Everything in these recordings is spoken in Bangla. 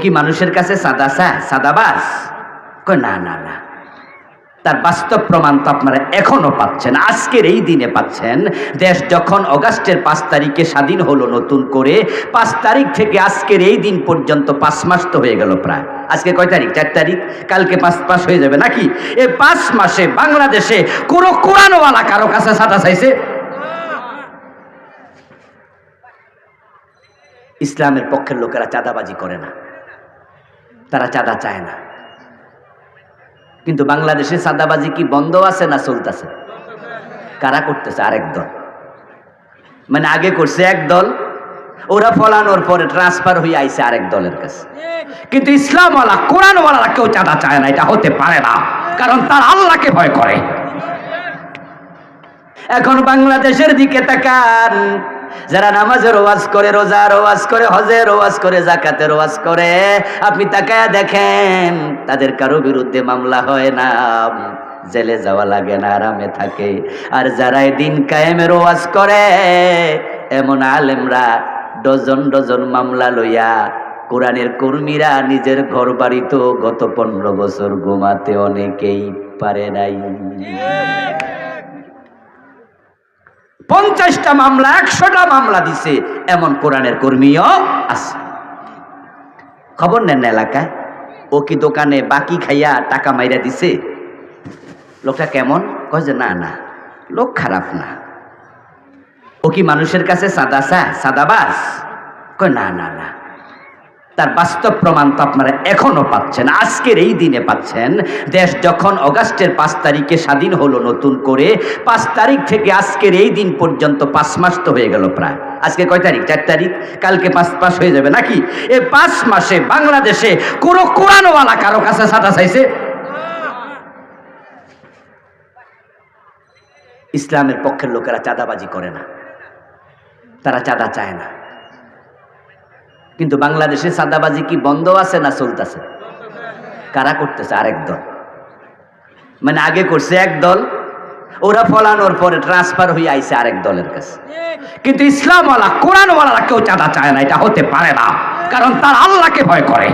কি মানুষের কাছে সাদা চায়, সাদাবাজ? কই না না না, তার বাস্তব প্রমাণ তো আপনারা এখনো পাচ্ছেন, আজকের এই দিনে পাচ্ছেন। দেশ যখন অগাস্টের 5 তারিখে স্বাধীন হলো নতুন করে, 5 তারিখ থেকে আজকের এই দিন পর্যন্ত 5 মাস তো হয়ে গেল প্রায়। আজকে কয় তারিখ? 4 তারিখ। কালকে 5 মাস হয়ে যাবে নাকি? এই 5 মাসে বাংলাদেশে কোন কোরআনওয়ালা কারো কাছে সাদা চাইছে? ইসলামের পক্ষের লোকেরা চাঁদাবাজি করে না, তারা চাঁদা চায় না। কিন্তু বাংলাদেশে চাঁদাবাজি কি বন্ধ আছে না চলতেছে? কারা করতেছে? আরেক দল। মানে আগে করছে এক দল, ওরা ফলানোর পরে ট্রান্সফার হয়ে আইছে আরেক দলের কাছে। কিন্তু ইসলামওয়ালা কোরআনওয়ালা কেউ চাঁদা চায় না, এটা হতে পারে না, কারণ তার আল্লাহকে ভয় করে। এখন বাংলাদেশের দিকে তাকান, যারা নামাজের ওয়াজ করে, রোজার ওয়াজ করে, হজের ওয়াজ করে, যাকাতের ওয়াজ করে, আপনি তাকায়া দেখেন তাদের কারো বিরুদ্ধে মামলা হয় না, জেলে যাওয়া লাগে না, আরামে থাকে। আর যারা দিন কায়েমের ওয়াজ করে, এমন আলেমরা ডজন ডজন মামলা লইয়া, কোরআনের কর্মীরা নিজের ঘর বাড়ি তো গত 15 বছর ঘুমাতে অনেকেই পারে নাই। 50টা মামলা, 100টা মামলা দিছে, এমন কোরআনের কর্মীও আছে। খবর নেন এলাকায়, ও কি দোকানে বাকি খাইয়া টাকা মাইরা দিছে? লোকটা কেমন? কয় যে না না, লোক খারাপ না। ও কি মানুষের কাছে সাদা চায়, সাদাবাজ? কয় না না না, তার বাস্তব প্রমাণ তো আপনারা এখনো পাচ্ছেন, আজকের এই দিনে পাচ্ছেন। দেশ যখন অগাস্টের 5 তারিখে স্বাধীন হলো নতুন করে, 5 তারিখ থেকে আজকের এই দিন পর্যন্ত 5 মাস তো হয়ে গেল প্রায়। আজকে কয় তারিখ? 4 তারিখ। কালকে 5 মাস হয়ে যাবে নাকি? এই 5 মাসে বাংলাদেশে কোন কোরআনওয়ালা কারো কাছে সাদা চাইছে? ইসলামের পক্ষের লোকেরা চাঁদাবাজি করে না, তারা চাঁদা চায় না। কিন্তু বাংলাদেশে চাঁদাবাজি কি বন্ধ আছে না চলতেছে? কারা করতেছে? আরেক দল। মানে আগে করছে এক দল, ওরা ফলানোর পরে ট্রান্সফার হয়ে আইছে আরেক দলের কাছে। কিন্তু ইসলামওয়ালা কোরআনওয়ালা কেউ চাঁদা চায় না, এটা হতে পারে না, কারণ তার আল্লাহকে ভয় করে।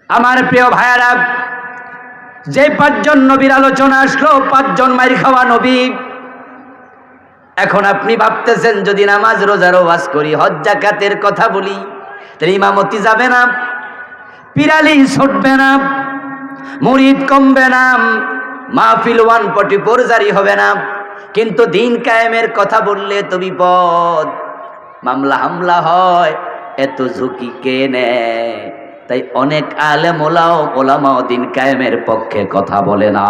আমার প্রিয় ভাইয়ারা, যে 5 জন নবীর আলোচনা আসলো, 5 জন মাইর খাওয়া নবী। এখন আপনি ভাবতেছেন যদি নামাজ রোজার ওয়াজ করি, হজ যাকাতের কথা বলি, তাহলে ইমামতি যাবে না, পিরালি ছুটবে না, মুরিদ কমবে না, মাহফিল 144 জারি হবে না। কিন্তু দিন কায়েমের কথা বললে তো বিপদ, মামলা হামলা হয়, এত ঝুঁকি কে নেয়? তাই অনেক আলেম ওলামাও দিন কায়েমের পক্ষে কথা বলে না।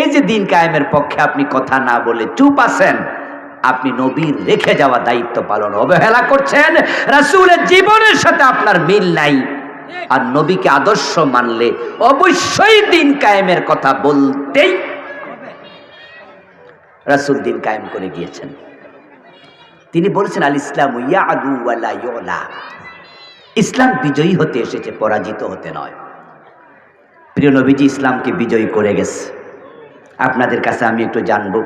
এই যে দিন কায়েমের পক্ষে আপনি কথা না বলে চুপ আছেন, আপনি নবীর রেখে যাওয়া দায়িত্ব পালন অবহেলা করছেন। রাসূলের জীবনের সাথে আপনার মিল নাই। আর নবীকে আদর্শ মানলে অবশ্যই দিন কায়েমের কথা বলতেই হবে। রাসূল দিন কায়েম করে গিয়েছেন। তিনি বলেছেন, আল ইসলামু ইয়াদু ওয়া লা ইউলা। ইসলাম বিজয়ী হতে এসেছে, পরাজিত হতে নয়। প্রিয় নবীজি ইসলামকে বিজয়ী করে গেছে। আপনাদের কাছে আমি একটু জানবো,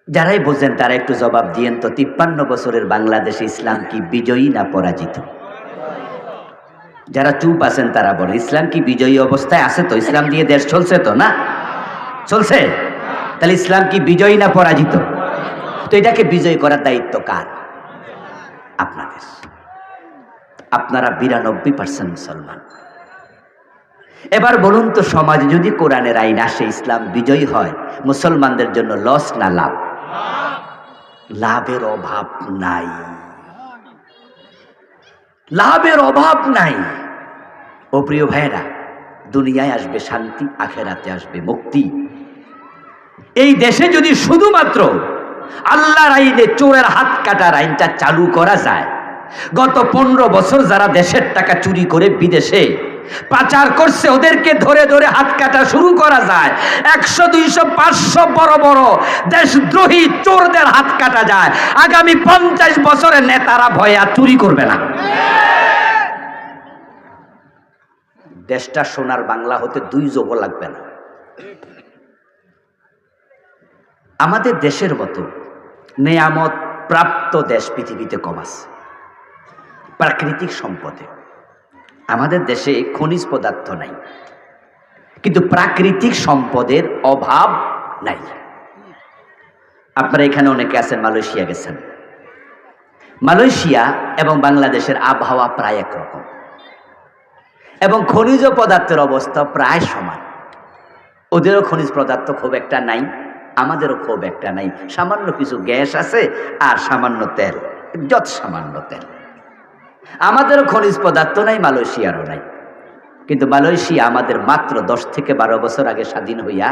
যারাই বোঝেন তারা একটু জবাব দিয়েন তো, 53 বছরের বাংলাদেশে ইসলাম কি বিজয়ী না পরাজিত? যারা চুপ আছেন তারা বলেন, ইসলাম কি বিজয়ী অবস্থায় আছে? তো ইসলাম দিয়ে দেশ চলছে তো না? চলছে। তাহলে ইসলাম কি বিজয়ী না পরাজিত? তো এটাকে বিজয়ী করার দায়িত্ব কার? আপনাদের। আপনারা 92% মুসলমান। এবার বলুন তো, সমাজে যদি কোরআনের আইন আসে, ইসলাম বিজয়ী হয়, মুসলমানদের জন্য লস না লাভ? লাভের অভাব নাই, লাভের অভাব নাই। ও প্রিয় ভাইয়েরা, দুনিয়ায় আসবে শান্তি, আখেরাতে আসবে মুক্তি। এই দেশে যদি শুধুমাত্র আল্লাহর আইনে চোরের হাত কাটার আইনটা চালু করা যায়, গত 15 বছর যারা দেশের টাকা চুরি করে বিদেশে পাচার করছে, ওদেরকে ধরে ধরে হাত কাটা শুরু করা যায়, 100, 200, 500 বড় বড় দেশদ্রোহী চোরদের হাত কাটা যায়, আগামী 50 বছরের নেতারা ভয়ে আর চুরি করবে না। দেশটা সোনার বাংলা হতে 2 যোগও লাগবে না। আমাদের দেশের মতো নেয়ামত প্রাপ্ত দেশ পৃথিবীতে কম আছে প্রাকৃতিক সম্পদে। আমাদের দেশে খনিজ পদার্থ নাই, কিন্তু প্রাকৃতিক সম্পদের অভাব নাই। আপনারা এখানে অনেকে আছেন মালয়েশিয়া গেছেন। মালয়েশিয়া এবং বাংলাদেশের আবহাওয়া প্রায় একরকম এবং খনিজ পদার্থের অবস্থা প্রায় সমান। ওদেরও খনিজ পদার্থ খুব একটা নাই, আমাদেরও খুব একটা নাই। সামান্য কিছু গ্যাস আছে আর সামান্য তেল, যত সামান্য তেল। আমাদেরও খনিজ পদার্থ নাই, মালয়েশিয়ারও নাই। কিন্তু মালয়েশিয়া আমাদের মাত্র 10 থেকে 12 বছর আগে স্বাধীন হইয়া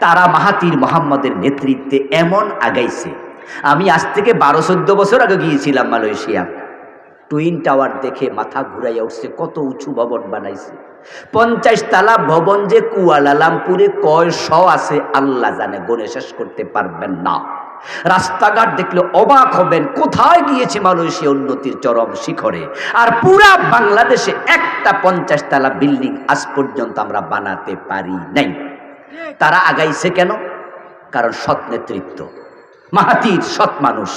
তারা মাহাতির মোহাম্মদের নেতৃত্বে এমন আগাইছে। আমি আজ থেকে 12-14 বছর আগে গিয়েছিলাম মালয়েশিয়া। টুইন টাওয়ার দেখে মাথা ঘুরাইয়া উঠছে, কত উঁচু ভবন বানাইছে। 50 তালা ভবন যে কুয়ালালামপুরে কয় শ আছে আল্লাহ জানে, গণে শেষ করতে পারবেন না। রাস্তাঘাট দেখলে অবাক হবেন, কোথায় গিয়েছে মালয়েশিয়া উন্নতির চরম শিখরে। আর পুরা বাংলাদেশে একটা 50 তালা বিল্ডিং আজ পর্যন্ত আমরা বানাতে পারি নাই। তারা আগাইছে কেন? কারণ সৎ নেতৃত্ব, মাহাতির সৎ মানুষ।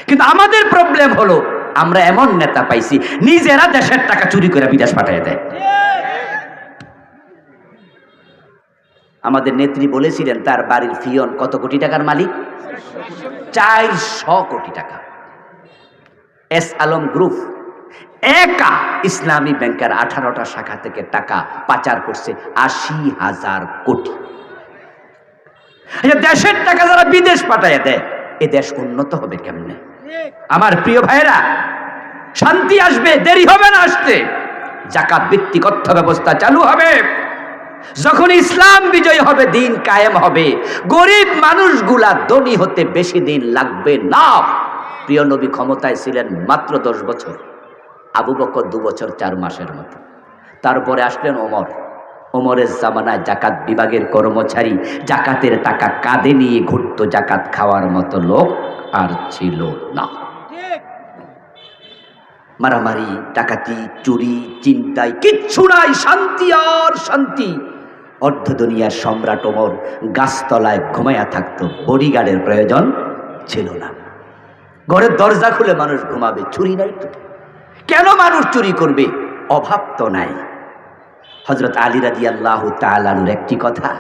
কিন্তু আমাদের প্রবলেম হলো আমরা এমন নেতা পাইছি নিজেরা দেশের টাকা চুরি করে বিদেশ পাঠিয়ে দেয়। আমাদের নেত্রী বলেছিলেন তার বাড়ির ফিয়ন কত কোটি টাকার মালিক? 400 কোটি টাকা। এস আলম গ্রুপ একা ইসলামী ব্যাংকের 18টা শাখা থেকে টাকা পাচার করছে 80,000 কোটি। দেশের টাকা যারা বিদেশ পাঠায় দেয়, এ দেশ উন্নত হবে কেমনে? আমার প্রিয় ভাইরা, শান্তি আসবে, দেরি হবে না আসতে। জাকাত ভিত্তিক অর্থ ব্যবস্থা চালু হবে। যখন ইসলাম বিজয় হবে, দিন কায়েম হবে, গরিব মানুষগুলা ধনী হতে বেশি দিন লাগবে না। প্রিয় নবী ক্ষমতায় ছিলেন মাত্র 10 বছর, আবু বকর 2 বছর 4 মাসের মতো। তারপরে আসলেন ওমর। ওমরের জামানায় জাকাত বিভাগের কর্মচারী জাকাতের টাকা কাঁধে নিয়ে ঘুরত, জাকাত খাওয়ার মতো লোক আর ছিল না। মারামারি, ডাকাতি, চুরি, চিন্তায় কিচ্ছু নাই, শান্তি আর শান্তি। অর্ধ দুনিয়ার সম্রাট ওমর গাছতলায় ঘুমাইয়া থাকতো, বডিগার্ডের প্রয়োজন ছিল না। ঘরের দরজা খুলে মানুষ ঘুমাবে, চুরি নাই তো। কেন মানুষ চুরি করবে? অভাব তো নাই। হযরত আলী রাদিয়াল্লাহু তাআলা আনহুর একটি কথা,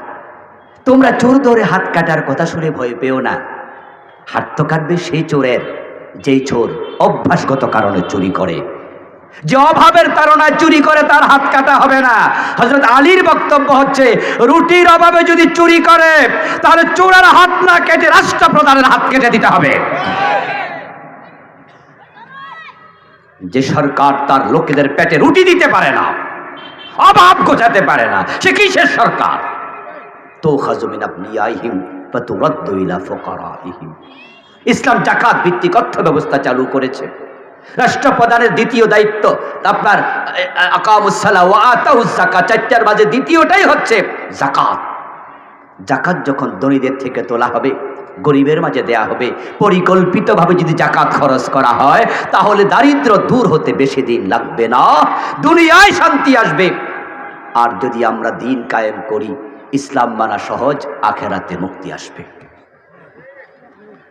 তোমরা চোর ধরে হাত কাটার কথা শুনে ভয় পেও না। হাত তো কাটবে সেই চোরের যেই চোর অভ্যাসগত কারণে চুরি করে। যে অভাবের তাড়নায় চুরি করে তার হাত কাটা হবে না। হযরত আলীর বক্তব্য হচ্ছে, রুটির অভাবে যদি চুরি করে তাহলে চোরের হাত না কেটে রাষ্ট্রপ্রধানের হাত কেটে দিতে হবে। যে সরকার তার লোকেদের পেটে রুটি দিতে পারে না, অভাব গোছাতে পারে না, সে কিসের সরকার? তুখাযু মিন আবনিয়াইহিম ওয়া তুরাদ্দু ইলা ফুকারাইহিম। ইসলাম জাকাত ভিত্তিক অর্থ ব্যবস্থা চালু করেছে। রাষ্ট্রপ্রধানের দ্বিতীয় দায়িত্ব আপনার আকামুস সালাহ ওয়া আতাউজ যাকাত, 4টার মাঝে দ্বিতীয়টাই হচ্ছে যাকাত। যাকাত যখন ধনীদের থেকে তোলা হবে, গরিবের মাঝে দেয়া হবে, পরিকল্পিতভাবে যদি জাকাত খরচ করা হয় তাহলে দারিদ্র দূর হতে বেশি দিন লাগবে না, দুনিয়ায় শান্তি আসবে। আর যদি আমরা দিন কায়েম করি, ইসলাম মানা সহজ, আখেরাতে মুক্তি আসবে।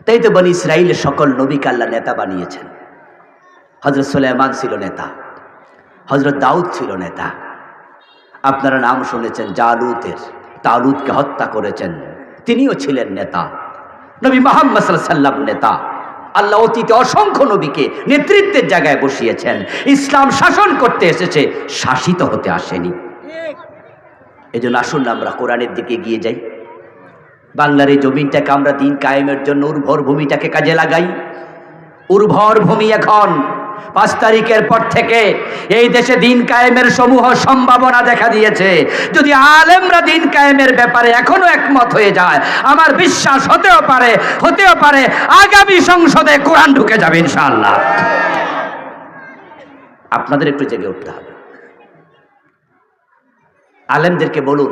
তাই তো বনি ইসরাইলের সকল নবীকে আল্লাহ নেতা বানিয়েছেন। হযরত সুলাইমান ছিল নেতা, হযরত দাউদ ছিল নেতা। আপনারা নাম শুনেছেন জালুতের, তালুতকে হত্যা করেছেন, তিনিও ছিলেন নেতা। নবী মুহাম্মদ সাল্লাল্লাহু আলাইহি ওয়াসাল্লাম নেতা। আল্লাহ অতীতে অসংখ্য নবীকে নেতৃত্বের জায়গায় বসিয়েছেন। ইসলাম শাসন করতে এসেছে, শাসিত হতে আসেনি। এজন্য আসুন আমরা কোরআনের দিকে এগিয়ে যাই। বাংলার এই জমিনটাকে আমরা দিন কায়েমের জন্য উর্বর ভূমিটাকে কাজে লাগাই। উর্বর ভূমি এখন 5 তারিখের পর থেকে এই দেশে দিন কায়েমের সমূহ সম্ভাবনা দেখা দিয়েছে। যদি আলেমরা দিন কায়েমের ব্যাপারে এখনো একমত হয়ে যায়, আমার বিশ্বাস হতেও পারে আগামী সংসদে কোরআন ঢুকে যাবে ইনশাআল্লাহ। আপনাদের একটু জেগে উঠতে হবে। আলেমদেরকে বলুন,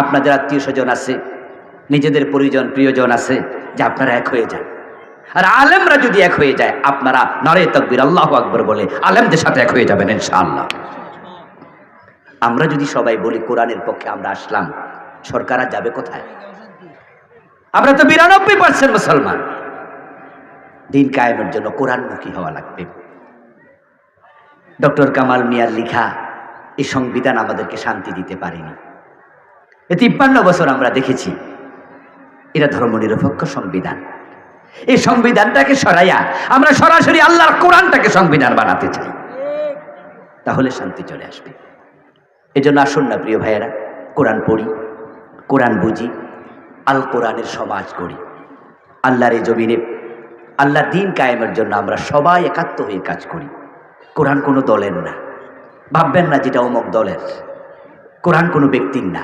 আপনাদের আত্মীয় স্বজন আছে, নিজেদের পরিজন প্রিয়জন আছে, যে আপনারা এক হয়ে যান। আর আলেমরা যদি এক হয়ে যায়, আপনারা নারে তাকবীর আল্লাহু আকবার বলে আলেমদের সাথে এক হয়ে যাবেন ইনশাআল্লাহ। আমরা যদি সবাই বলি কোরআনের পক্ষে আমরা আসলাম, সরকার আর যাবে কোথায়? আমরা তো 92% মুসলমান। দিন কায়েমের জন্য কোরআনমুখী হওয়া লাগবে। ডক্টর কামাল মিয়ার লিখা এই সংবিধান আমাদেরকে শান্তি দিতে পারেনি। 53 বছর আমরা দেখেছি এটা ধর্মনিরপেক্ষ সংবিধান। এই সংবিধানটাকে সরাইয়া আমরা সরাসরি আল্লাহর কোরআনটাকে সংবিধান বানাতে চাই, তাহলে শান্তি চলে আসবে। এজন্য আসুন না প্রিয় ভাইয়েরা, কোরআন পড়ি, কোরআন বুঝি, আল কোরআনের সমাজ গড়ি। আল্লাহর এই জমিনে আল্লাহ দিন কায়েমের জন্য আমরা সবাই একাত্ম হয়ে কাজ করি। কোরআন কোনো দলের না, ভাববেন না যেটা অমুক দলের। কোরআন কোনো ব্যক্তির না,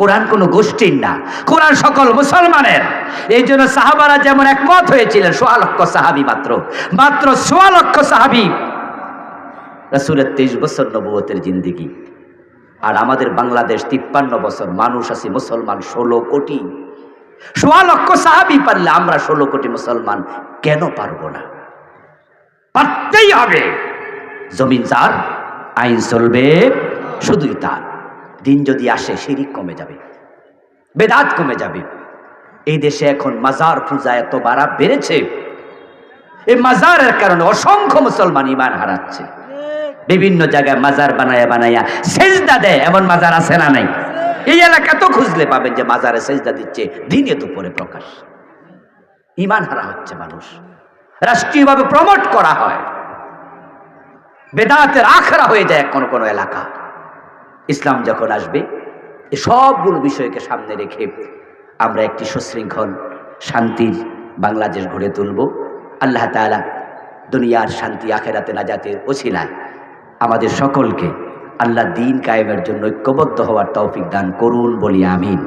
কোরআন কোনো গোষ্ঠীর না, কোরআন সকল মুসলমানের। এই জন্য সাহাবারা যেমন একমত হয়েছিলেন, ১৬ লক্ষ সাহাবি, মাত্র ১৬ লক্ষ সাহাবি। রাসূলের 23 বছর নবুয়তের জিন্দেগি, আর আমাদের বাংলাদেশ 53 বছর, মানুষ আছে মুসলমান 16 কোটি। ১৬ লক্ষ সাহাবি পারলে আমরা 16 কোটি মুসলমান কেন পারবো না? পারতেই হবে। জমিন যার, আইন চলবে শুধুই তার। দিন যদি আসে শিরিক কমে যাবে, বেদাত কমে যাবে। এই দেশে এখন মাজার পূজা এত বাড়া বেড়েছে, এই মাজারের কারণে অসংখ্য মুসলমান ঈমান হারাচ্ছে। বিভিন্ন জায়গায় মাজার বানায়া বানায়া সেজদা দেয়, এমন মাজার আছে না নাই? এই এলাকা তো খুঁজলে পাবেন যে মাজারে সেজদা দিচ্ছে দিনে দুপুরে প্রকাশ। ঈমান হারা হচ্ছে মানুষ, রাষ্ট্রীয়ভাবে প্রমোট করা হয়, বেদাতের আখড়া হয়ে যায় কোন কোন এলাকা। ইসলাম যখন আসবে, এই সবগুলো বিষয়কে সামনে রেখে আমরা একটি সুশৃঙ্খল শান্তির বাংলাদেশ গড়ে তুলব। আল্লাহ তাআলা দুনিয়ার শান্তি, আখেরাতে নাজাতের ওসিলায় আমাদের সকলকে আল্লাহ দিন কায়েমের জন্য ঐক্যবদ্ধ হওয়ার তৌফিক দান করুন, বলি আমিন।